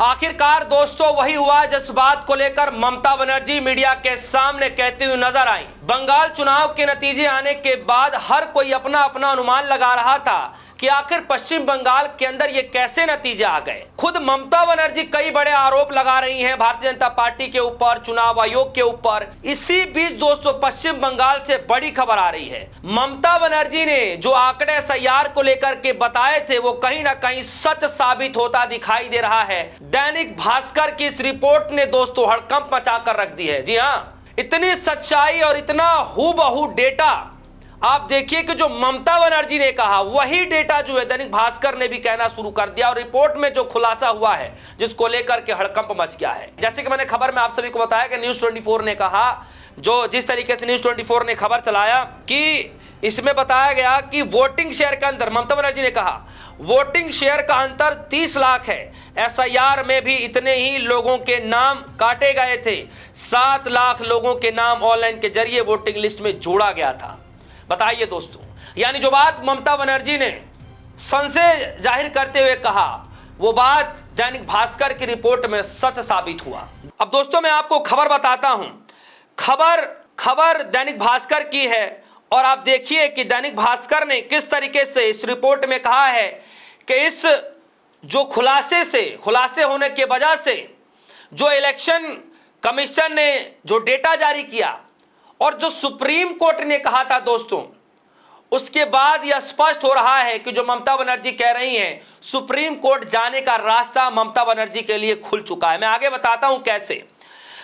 आखिरकार दोस्तों वही हुआ जिस बात को लेकर ममता बनर्जी मीडिया के सामने कहती हुई नजर आई। बंगाल चुनाव के नतीजे आने के बाद हर कोई अपना अपना अनुमान लगा रहा था कि आखिर पश्चिम बंगाल के अंदर ये कैसे नतीजे आ गए। खुद ममता बनर्जी कई बड़े आरोप लगा रही हैं भारतीय जनता पार्टी के ऊपर, चुनाव आयोग के ऊपर। इसी बीच दोस्तों पश्चिम बंगाल से बड़ी खबर आ रही है। ममता बनर्जी ने जो आंकड़े एसआईआर को लेकर के बताए थे वो कहीं ना कहीं सच साबित होता दिखाई दे रहा है। दैनिक भास्कर की इस रिपोर्ट ने दोस्तों हड़कंप मचा कर रख दी है। जी हाँ, इतनी सच्चाई और इतना हूबहू डेटा आप देखिए कि जो ममता बनर्जी ने कहा वही डेटा जो है दैनिक भास्कर ने भी कहना शुरू कर दिया। और रिपोर्ट में जो खुलासा हुआ है जिसको लेकर के हड़कंप मच गया है, जैसे कि मैंने खबर में आप सभी को बताया कि न्यूज़ 24 ने कहा, जो जिस तरीके से न्यूज़ 24 ने खबर चलाया कि इसमें बताया गया कि वोटिंग शेयर के अंदर, ममता बनर्जी ने कहा वोटिंग शेयर का अंतर 30 लाख है। एसआईआर में भी इतने ही लोगों के नाम काटे गए थे। 7 लाख लोगों के नाम ऑनलाइन के जरिए वोटिंग लिस्ट में जोड़ा गया था। बताइए दोस्तों, यानी जो बात ममता बनर्जी ने संशय जाहिर करते हुए कहा वो बात दैनिक भास्कर की रिपोर्ट में सच साबित हुआ। अब दोस्तों मैं आपको खबर बताता हूं। खबर दैनिक भास्कर की है और आप देखिए कि दैनिक भास्कर ने किस तरीके से इस रिपोर्ट में कहा है कि इस जो खुलासे होने के वजह से जो इलेक्शन कमीशन ने जो डेटा जारी किया और जो सुप्रीम कोर्ट ने कहा था दोस्तों, उसके बाद यह स्पष्ट हो रहा है कि जो ममता बनर्जी कह रही हैं सुप्रीम कोर्ट जाने का रास्ता ममता बनर्जी के लिए खुल चुका है। मैं आगे बताता हूं कैसे।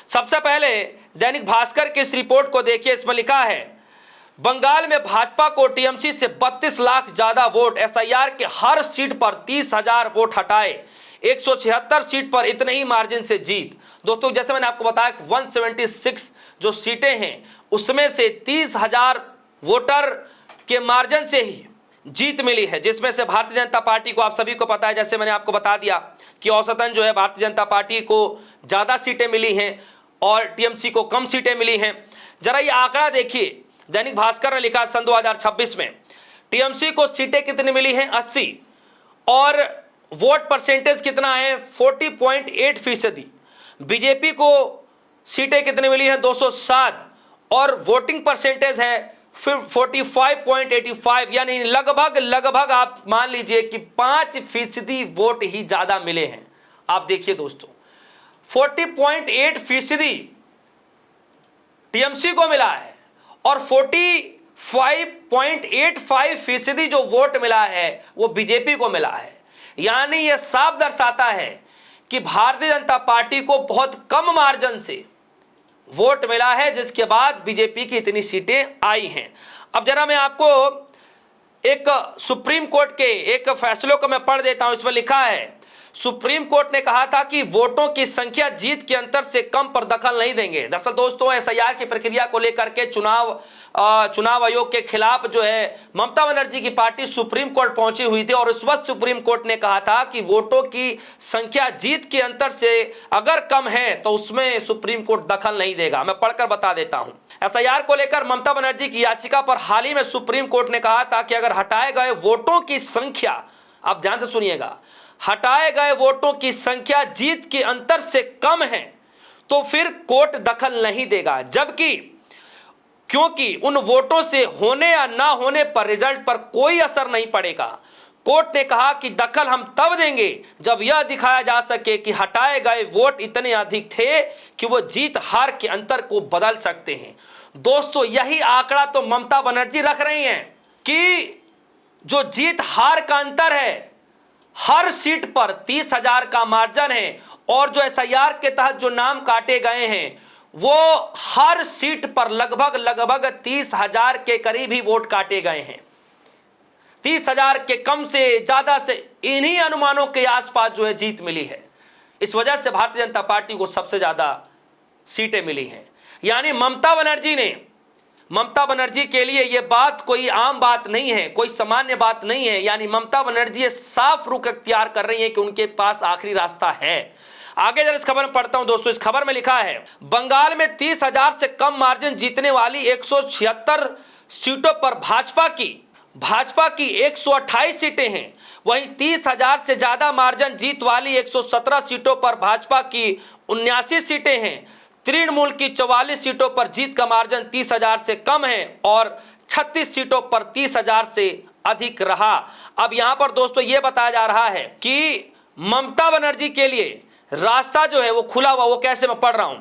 सबसे पहले दैनिक भास्कर की इस रिपोर्ट को देखिए। इसमें लिखा है बंगाल में भाजपा को टीएमसी से 32 लाख ज्यादा वोट, एसआईआर के हर सीट पर 30,000 वोट हटाए, 176 सीट पर इतने ही मार्जिन से जीत। दोस्तों जैसे मैंने आपको बताया 176 जो सीटें हैं उसमें से 30,000 वोटर के मार्जिन से ही जीत मिली है, जिसमें से भारतीय जनता पार्टी को, आप सभी को पता है, जैसे मैंने आपको बता दिया कि औसतन जो है भारतीय जनता पार्टी को ज्यादा सीटें मिली हैं और टीएमसी को कम सीटें मिली हैं। जरा ये आंकड़ा देखिए, दैनिक भास्कर ने लिखा सन 2026 में टीएमसी को सीटें कितनी मिली हैं 80 और वोट परसेंटेज कितना है 40.8%। बीजेपी को सीटें कितनी मिली हैं 207 और वोटिंग परसेंटेज है 45.85, यानी लगभग आप मान लीजिए कि 5% वोट ही ज्यादा मिले हैं। आप देखिए दोस्तों 40.8% टीएमसी को मिला है और 45.85% जो वोट मिला है वो बीजेपी को मिला है। यानी यह साफ दर्शाता है कि भारतीय जनता पार्टी को बहुत कम मार्जिन से वोट मिला है, जिसके बाद बीजेपी की इतनी सीटें आई हैं। अब जरा मैं आपको एक सुप्रीम कोर्ट के एक फैसलों को मैं पढ़ देता हूं। इसमें लिखा है सुप्रीम कोर्ट ने कहा था कि वोटों की संख्या जीत के अंतर से कम पर दखल नहीं देंगे। दरअसल दोस्तों एसआईआर की प्रक्रिया को लेकर के चुनाव आयोग के खिलाफ जो है ममता बनर्जी की पार्टी सुप्रीम कोर्ट पहुंची हुई थी और उस वक्त सुप्रीम कोर्ट ने कहा था कि वोटों की संख्या जीत के अंतर से अगर कम है तो उसमें सुप्रीम कोर्ट दखल नहीं देगा। मैं पढ़कर बता देता हूं। एसआईआर को लेकर ममता बनर्जी की याचिका पर हाल ही में सुप्रीम कोर्ट ने कहा था कि अगर हटाए गए वोटों की संख्या, आप ध्यान से सुनिएगा, हटाए गए वोटों की संख्या जीत के अंतर से कम है तो फिर कोर्ट दखल नहीं देगा, जबकि क्योंकि उन वोटों से होने या ना होने पर रिजल्ट पर कोई असर नहीं पड़ेगा। कोर्ट ने कहा कि दखल हम तब देंगे जब यह दिखाया जा सके कि हटाए गए वोट इतने अधिक थे कि वो जीत हार के अंतर को बदल सकते हैं। दोस्तों यही आंकड़ा तो ममता बनर्जी रख रही हैं कि जो जीत हार का अंतर है, हर सीट पर 30,000 का मार्जिन है और जो एसआईआर के तहत जो नाम काटे गए हैं वो हर सीट पर लगभग 30,000 के करीब ही वोट काटे गए हैं। 30,000 के कम से ज्यादा से इन्हीं अनुमानों के आसपास जो है जीत मिली है। इस वजह से भारतीय जनता पार्टी को सबसे ज्यादा सीटें मिली हैं। यानी ममता बनर्जी के लिए यह बात कोई आम बात नहीं है, कोई सामान्य बात नहीं है। यानी ममता बनर्जी साफ रुख अख्तियार कर रही है कि उनके पास आखिरी रास्ता है। आगे जरा इस खबर में पढ़ता हूं दोस्तों। इस खबर में लिखा है बंगाल में 30,000 से कम मार्जिन जीतने वाली 176 सीटों पर भाजपा की भाजपा की 128 सीटें हैं, वहीं 30,000 से ज्यादा मार्जिन जीत वाली 117 सीटों पर भाजपा की 79 सीटें हैं। तृणमूल की 44 सीटों पर जीत का मार्जिन 30,000 से कम है और 36 सीटों पर 30,000 से अधिक रहा। अब यहां पर दोस्तों यह बताया जा रहा है कि ममता बनर्जी के लिए रास्ता जो है वो खुला हुआ। वो कैसे, मैं पढ़ रहा हूं।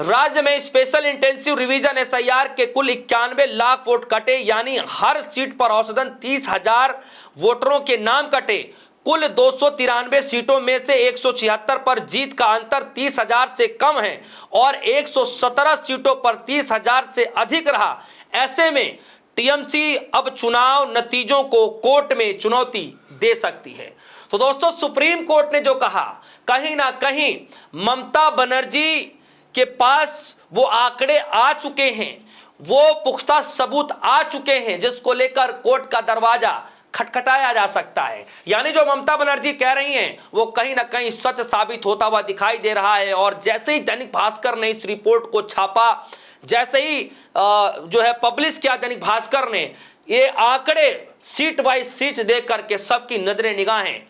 राज्य में स्पेशल इंटेंसिव रिवीजन एसआईआर के कुल 91 लाख वोट कटे, यानी हर सीट पर औसतन 30,000 वोटरों के नाम कटे। कुल 293 सीटों में से 176 पर जीत का अंतर 30,000 से कम है और 117 सीटों पर 30,000 से अधिक रहा। ऐसे में टीएमसी अब चुनाव नतीजों को कोर्ट में चुनौती दे सकती है। तो दोस्तों, सुप्रीम कोर्ट ने जो कहा, कहीं ना कहीं ममता बनर्जी के पास वो आंकड़े आ चुके हैं, वो पुख्ता सबूत आ चुके हैं जिसको लेकर कोर्ट का दरवाजा खटखटाया जा सकता है। यानी जो ममता बनर्जी कह रही हैं वो कहीं ना कहीं सच साबित होता हुआ दिखाई दे रहा है। और जैसे ही दैनिक भास्कर ने इस रिपोर्ट को छापा, जैसे ही जो है पब्लिश किया दैनिक भास्कर ने, ये आंकड़े सीट बाई सीट देख करके सबकी नजरें निगाहें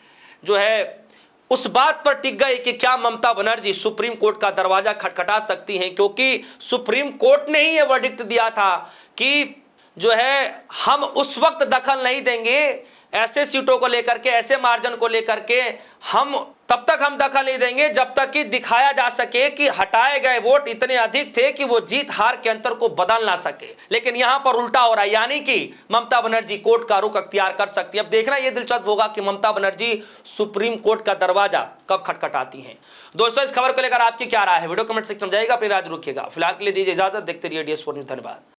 जो है उस बात पर टिक गई कि क्या ममता बनर्जी सुप्रीम कोर्ट का दरवाजा खटखटा सकती हैं, क्योंकि सुप्रीम कोर्ट ने ही यह वर्डिक्ट दिया था कि जो है हम उस वक्त दखल नहीं देंगे ऐसे सीटों को लेकर के, ऐसे मार्जिन को लेकर के, हम तब तक हम दखल नहीं देंगे जब तक कि दिखाया जा सके कि हटाए गए वोट इतने अधिक थे कि वो जीत हार के अंतर को बदल ना सके। लेकिन यहां पर उल्टा हो रहा है, यानी कि ममता बनर्जी कोर्ट का रुख अख्तियार कर सकती है। अब देखना यह दिलचस्प होगा कि ममता बनर्जी सुप्रीम कोर्ट का दरवाजा कब खटखटाती हैं। दोस्तों, इस खबर को लेकर आपकी क्या राय है, वीडियो कमेंट सेक्शन में जाइएगा, अपनी राय रखिएगा। फिलहाल के लिए दीजिए इजाजत, देखते रहिए DS4 न्यूज़। धन्यवाद।